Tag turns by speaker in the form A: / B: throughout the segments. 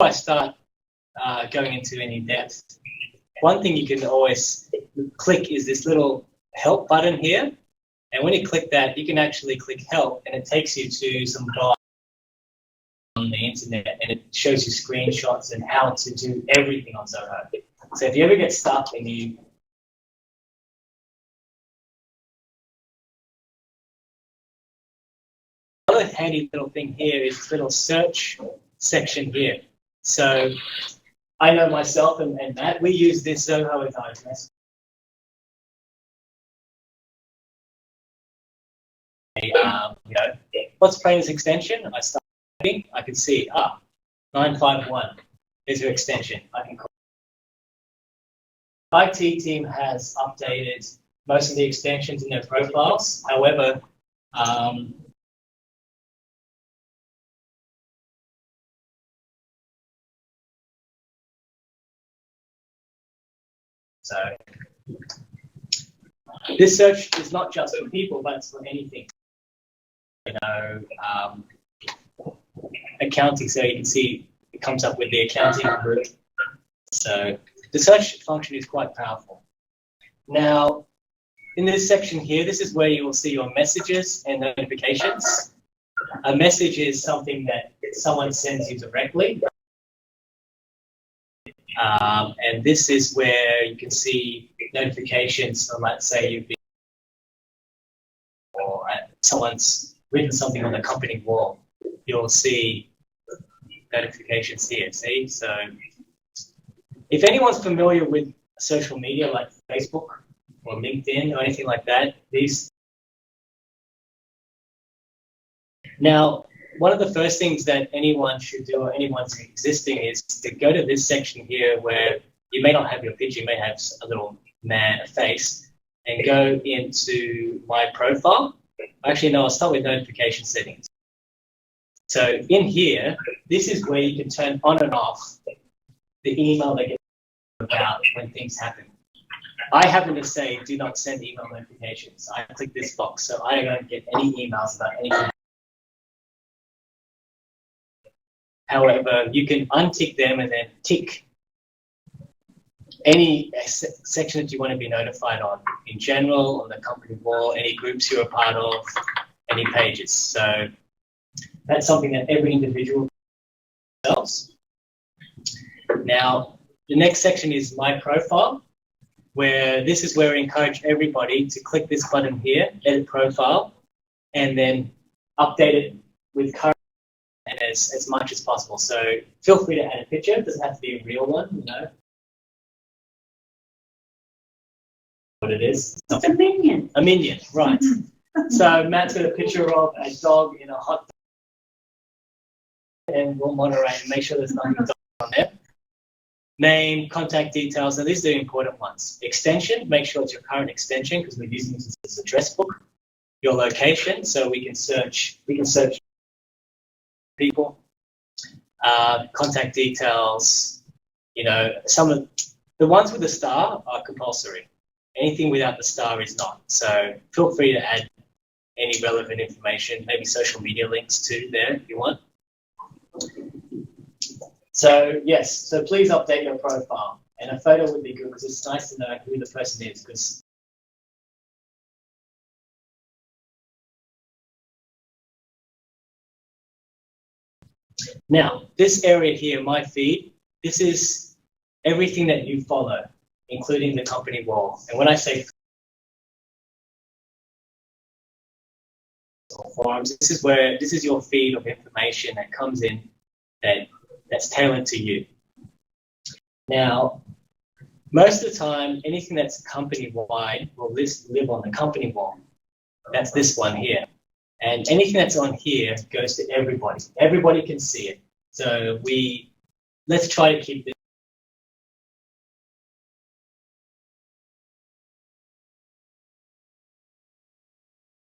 A: I start going into any depth, one thing you can always click is this little help button here. And when you click that, you can actually click help, and it takes you to some guide on the internet, and it shows you screenshots and how to do everything on Zoho. So if you ever get stuck and you another handy little thing here is this little search section here. So I know myself and Matt, we use this Zoho as our address. What's Plane's extension? I start typing, I can see, 951 is your extension. I can call. IT team has updated most of the extensions in their profiles. However, so this search is not just for people, but it's for anything. Accounting, so you can see it comes up with the accounting group. So the search function is quite powerful. Now, in this section here, this is where you will see your messages and notifications. A message is something that someone sends you directly. And this is where you can see notifications from, let's say, you've been, or someone's written something on the company wall. You'll see notifications here, see? So if anyone's familiar with social media like Facebook or LinkedIn or anything like that, these. Now, one of the first things that anyone should do, or anyone's existing, is to go to this section here where you may not have your picture, you may have a little face, and go into My Profile. Actually, no, I'll start with notification settings. So in here, this is where you can turn on and off the email that gets about when things happen. I happen to say, do not send email notifications. I click this box, so I don't get any emails about anything. However, you can untick them and then tick any section that you want to be notified on, in general, on the company wall, any groups you're a part of, any pages. So that's something that every individual does. Now, the next section is My Profile, where this is where we encourage everybody to click this button here, Edit Profile, and then update it with current and as much as possible. So feel free to add a picture. It doesn't have to be a real one, What it is.
B: It's a minion.
A: A minion, right. So Matt's got a picture of a dog in a hot dog, and we'll moderate and make sure there's nothing on there. Name, contact details, and these are the important ones. Extension, make sure it's your current extension because we're using this as address book. Your location, so we can search people. Contact details, some of the ones with the star are compulsory. Anything without the star is not. So feel free to add any relevant information, maybe social media links too there if you want. So yes, so please update your profile, and a photo would be good because it's nice to know who the person is. Because now this area here, My Feed, this is everything that you follow, including the company wall. And when I say forums, this is your feed of information that comes in that's tailored to you. Now, most of the time, anything that's company-wide will live on the company wall. That's this one here. And anything that's on here goes to everybody. Everybody can see it. So let's try to keep this.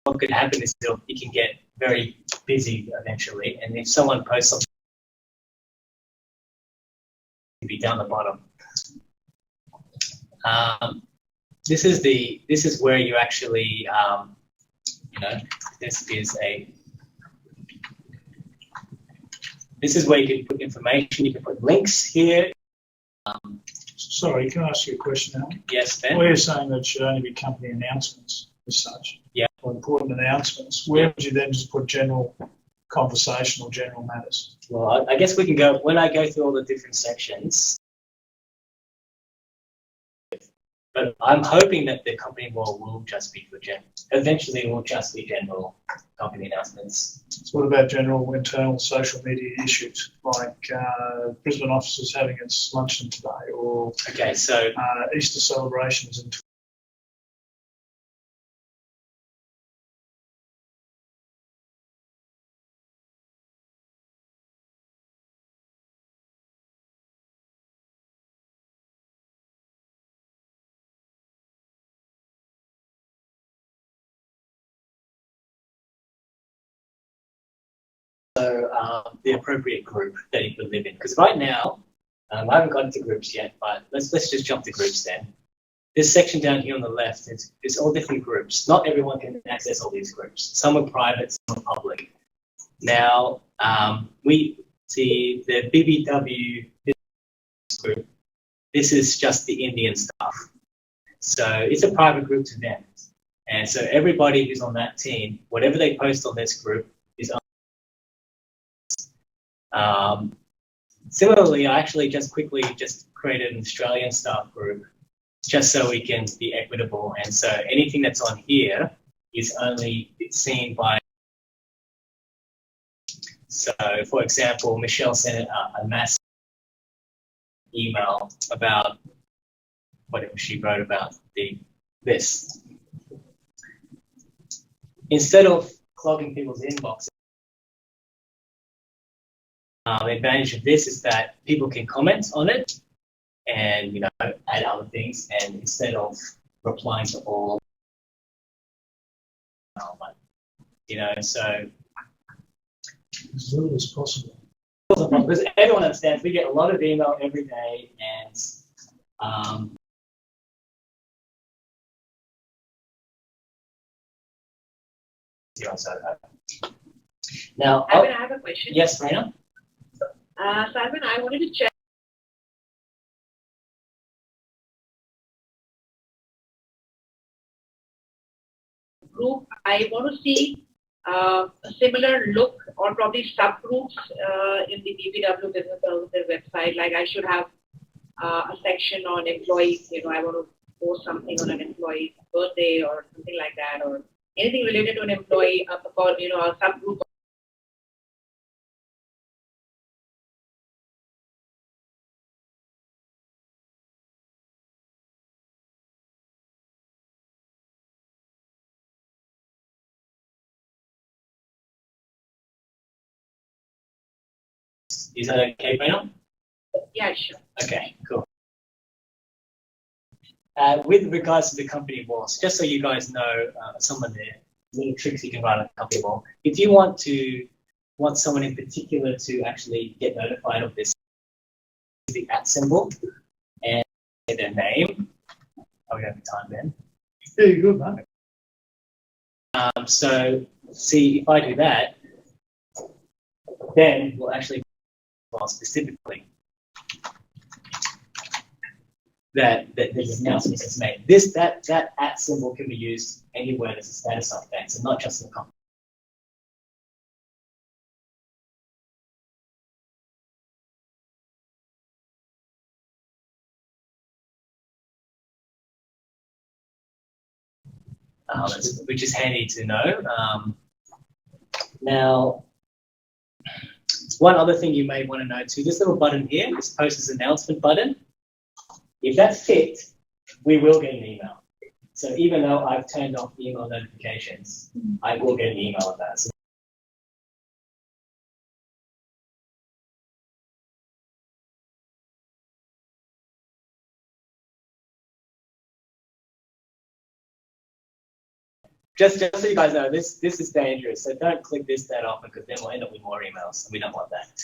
A: What could happen is it can get very busy eventually. And if someone posts something, be down the bottom. This is where you actually, this is This is where you can put information. You can put links here.
B: Sorry, can I ask you a question, Alan?
A: Yes, Ben.
B: Well, you're saying that it should only be company announcements as such.
A: Yeah.
B: Or important announcements. Where would you then just put general conversation or general matters?
A: Well, I guess we can go, when I go through all the different sections, but I'm hoping that the company will just be for eventually it will just be general company announcements.
B: So what about general internal social media issues, like Brisbane offices having its luncheon today, or
A: okay, so
B: Easter celebrations and
A: the appropriate group that you could live in. Because right now, I haven't gotten to groups yet, but let's just jump to groups then. This section down here on the left is all different groups. Not everyone can access all these groups. Some are private, some are public. Now, we see the BBW group. This is just the Indian stuff. So it's a private group to them. And so everybody who's on that team, whatever they post on this group is similarly, I actually just quickly created an Australian staff group just so we can be equitable. And so anything that's on here is only seen by. So, for example, Michelle sent a massive email about whatever she wrote about this. Instead of clogging people's inboxes, the advantage of this is that people can comment on it and add other things, and instead of replying to all, so
B: as little as possible.
A: Because everyone understands we get a lot of email every day, and now
C: Simon, I have a question.
A: Yes, Raina.
C: Simon, I wanted to check. Group, I want to see a similar look or probably subgroups in the BBW Business Services website. Like I should have a section on employees. I want to post something on an employee's birthday or something like that, or anything related to an employee. A subgroup.
A: Is that okay, Raina?
C: Yeah, sure.
A: Okay, cool. With regards to the company walls, just so you guys know, some of the little tricks you can run on a company wall. If you want someone in particular to actually get notified of this, the @ symbol and their name. Oh, we don't have time then.
B: Very good, man.
A: So see, if I do that, then we'll actually specifically that this announcement is made. That @ symbol can be used anywhere there's a status update, so not just in the company. Which is handy to know. Now, one other thing you may want to know too, this little button here, this post as announcement button, if that's ticked, we will get an email. So even though I've turned off email notifications, I will get an email of that. So just so you guys know, this is dangerous. So don't click this that often, because then we'll end up with more emails, and we don't want that.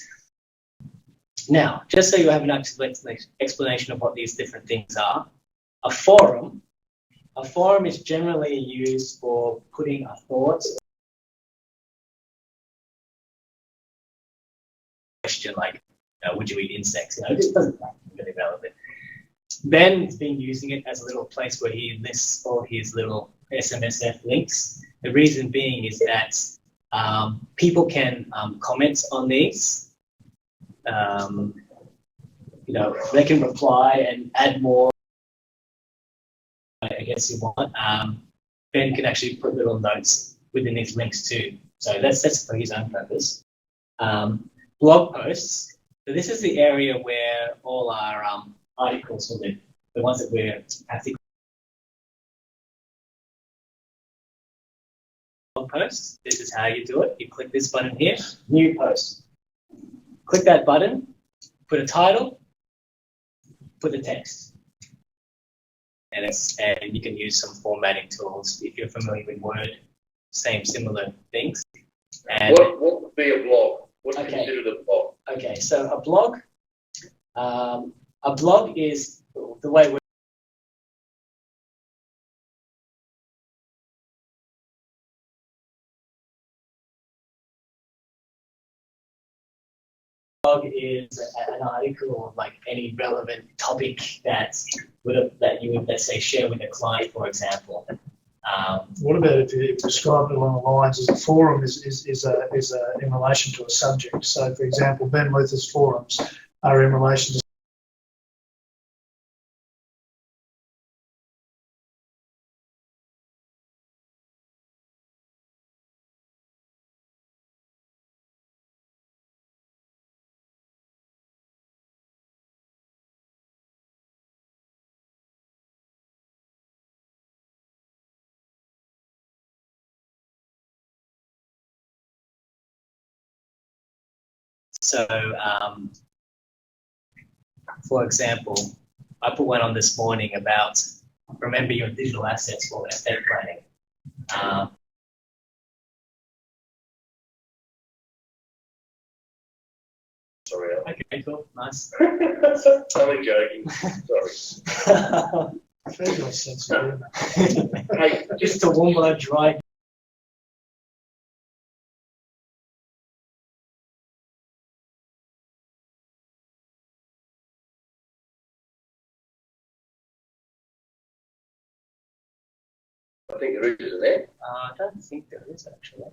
A: Now, just so you have an explanation of what these different things are, a forum is generally used for putting a thought question like, would you eat insects? It just doesn't really relevant. Ben's been using it as a little place where he lists all his little SMSF links. The reason being is that people can comment on these. They can reply and add more, I guess you want. Ben can actually put little notes within these links too. So that's for his own purpose. Blog posts. So this is the area where all our articles will live, the ones that we're actually blog posts. This is how you do it. You click this button here, new post. Click that button, put a title, put the text. And you can use some formatting tools if you're familiar with Word, similar things. And
D: what would be a blog? What's considered a blog?
A: Okay, so a blog is the way we're blog is an article or like any relevant topic that you would, let's say, share with a client, for example.
B: What about if you describe it along the lines as a forum is in relation to a subject? So, for example, Ben Luther's forums are in relation to
A: So, for example, I put one on this morning about remember your digital assets for estate planning.
D: Sorry.
A: Okay, cool, nice.
D: I'm joking. Sorry.
B: fabulous sense of humour.
D: Hey,
A: Just a warm blood dry.
D: I think there is, isn't there?
A: I don't think there is actually.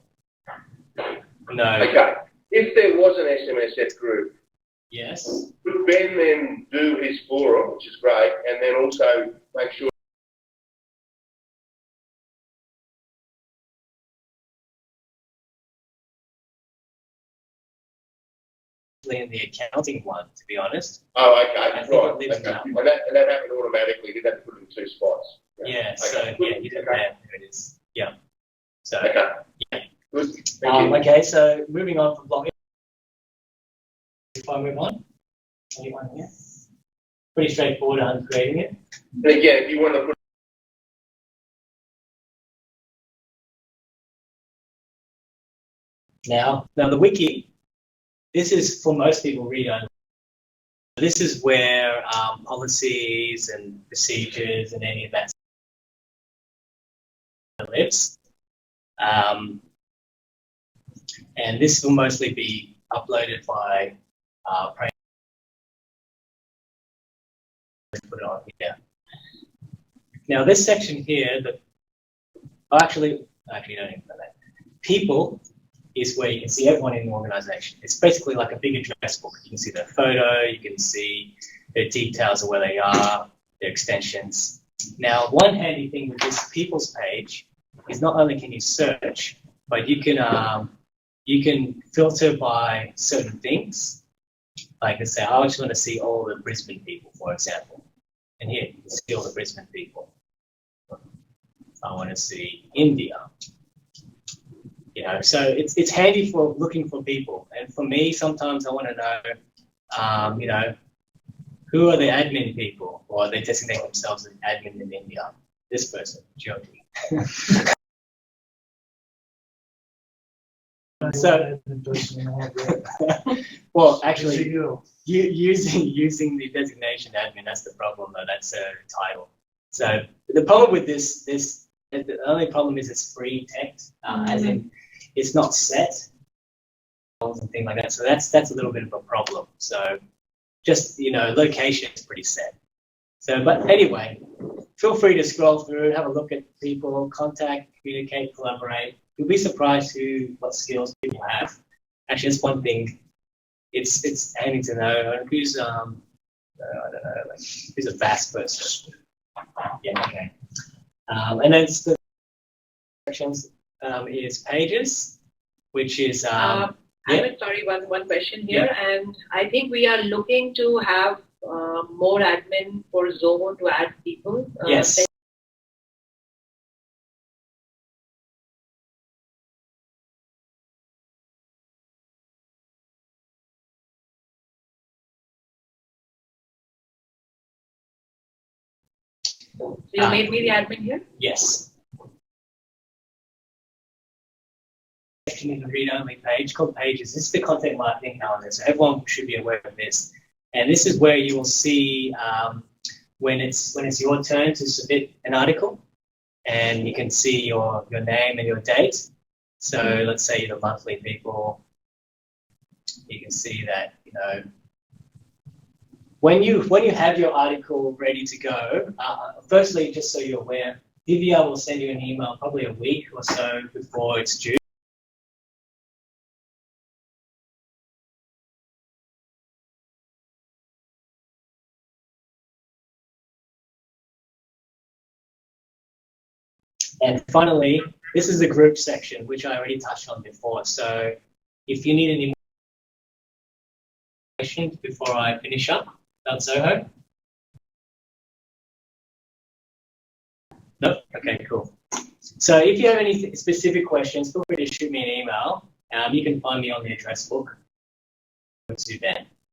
A: No.
D: Okay. If there was an SMSF group,
A: Yes.
D: could Ben then do his forum, which is great, and then also make sure
A: In the accounting one, to be honest.
D: Oh, okay,
A: I think
D: right.
A: it lives
D: Okay.
A: in that
D: And
A: one.
D: that happened automatically. You didn't have to put it in two spots.
A: Yeah. So
D: Okay.
A: yeah, you did that. There it is. Yeah. So.
D: Okay.
A: Yeah.
D: Good. Thank you.
A: Okay. So moving on from blogging. If I move on, anyone here? Pretty straightforward on creating it.
D: And again, if you want to put
A: Now the wiki. This is for most people read only. This is where policies and procedures and any of that lives. And this will mostly be uploaded by put it on here. Now this section here, actually don't even know that. People is where you can see everyone in the organization. It's basically like a big address book. You can see their photo, you can see their details of where they are, their extensions. Now, one handy thing with this people's page is not only can you search, but you can filter by certain things. Like let's say, I just want to see all the Brisbane people, for example. And here, you can see all the Brisbane people. I want to see India. So it's handy for looking for people. And for me, sometimes I want to know, who are the admin people, or they designate themselves as admin in India. This person, Jyoti. So, well, actually, using the designation admin, that's the problem, though. That's a title. So the problem with this, the only problem is it's free text, as in it's not set. and things like that. So that's a little bit of a problem. So just, location is pretty set. So, but anyway, feel free to scroll through, have a look at people, contact, communicate, collaborate. You'll be surprised what skills people have. Actually, that's one thing. It's handy to know who's I don't know, like who's a fast person. Yeah, okay. And then the sections is pages, which is
C: I'm sorry, one question here, and I think we are looking to have more admin for Zoho to add people.
A: Yes.
C: So you made me the admin here?
A: Yes. In the read-only page called Pages. This is the content marketing calendar, so everyone should be aware of this. And this is where you will see when it's your turn to submit an article, and you can see your name and your date. So let's say you're the monthly people. You can see that when you have your article ready to go. Firstly, just so you're aware, Divya will send you an email probably a week or so before it's due. And finally, this is the group section, which I already touched on before. So if you need any more questions before I finish up about Zoho. Nope? Okay, cool. So if you have any specific questions, feel free to shoot me an email. You can find me on the address book. To Ben.